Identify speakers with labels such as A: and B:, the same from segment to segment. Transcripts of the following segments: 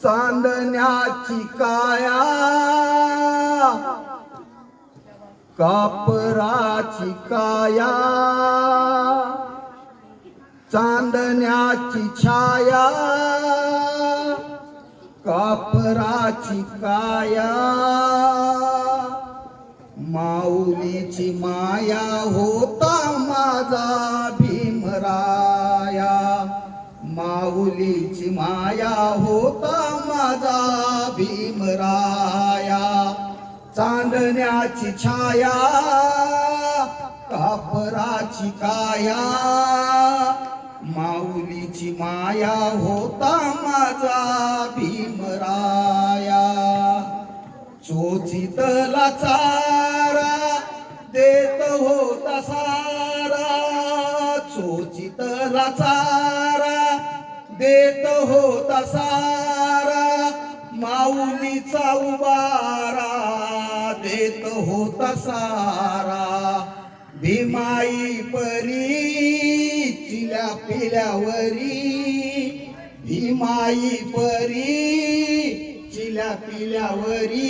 A: चांदण्याची काया कापराची काया चांदण्याची छाया कापराची काया माऊलीची माया होता माझा भीमराया माऊलीची माया होता माझा भीमराया चांदण्याची छाया कापराची काया माऊलीची माया होता माझा भीमराया चोचितला चारा देत होता सारा चोचितला चारा देत होता सारा माऊलीचा उबारा देत होता सारा भीमाई परी चिल्या पिल्यावरी भीमाई परी चिल्या पिल्यावरी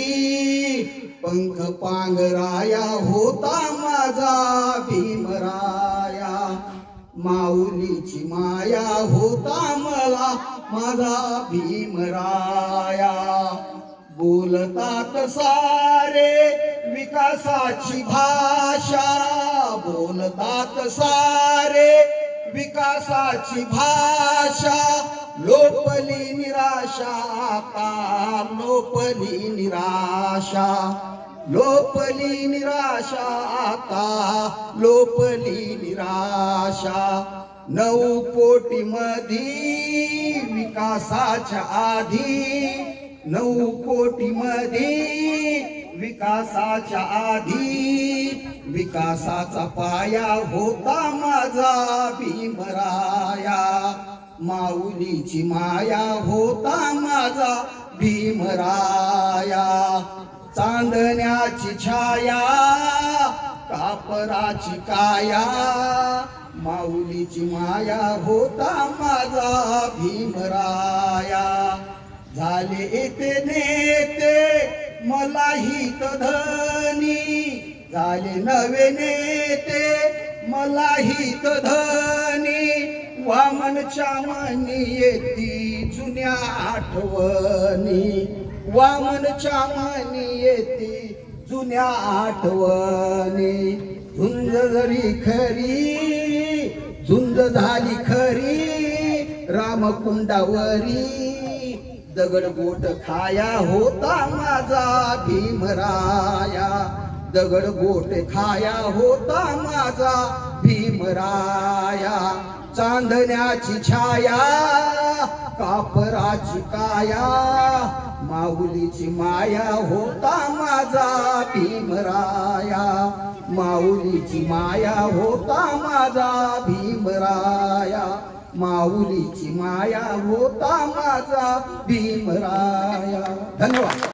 A: पंख पांघराया होता माझा भीमराया माऊलीची माया होता मला माझा भीमराया बोलतात सारे विकासाची भाषा बोलतात सारे विकासाची भाषा लोपली निराशा आता लोपली निराशा लोपली निराशा आता लोपली निराशा 9 कोटी मध्ये विकासाच्या आधी 9 कोटी मध्ये विकासाच्या आधी विकासाचा पाया होता माझा भीमराया माऊलीची माया होता माझा भीमराया चांदण्याची छाया कापराची काया माऊलीची माया होता माझा भीमराया झाले येते नेते मला हित धनी झाले नवे नेते मला हित धनी वामनच्या मनी येती जुन्या आठवणी वामनच्या मनी येती जुन्या आठवणी झुंज जरी खरी झुंज झाली खरी रामकुंडावरी दगड गोट खाया होता माझा भीमराया दगड गोट खाया होता माझा भीमराया चांदण्याची छाया कापराची काया माऊलीची माया होता माझा भीमराया माऊलीची माया होता माझा भीमराया माऊलीची माया होता माझा भीमराया धन्यवाद।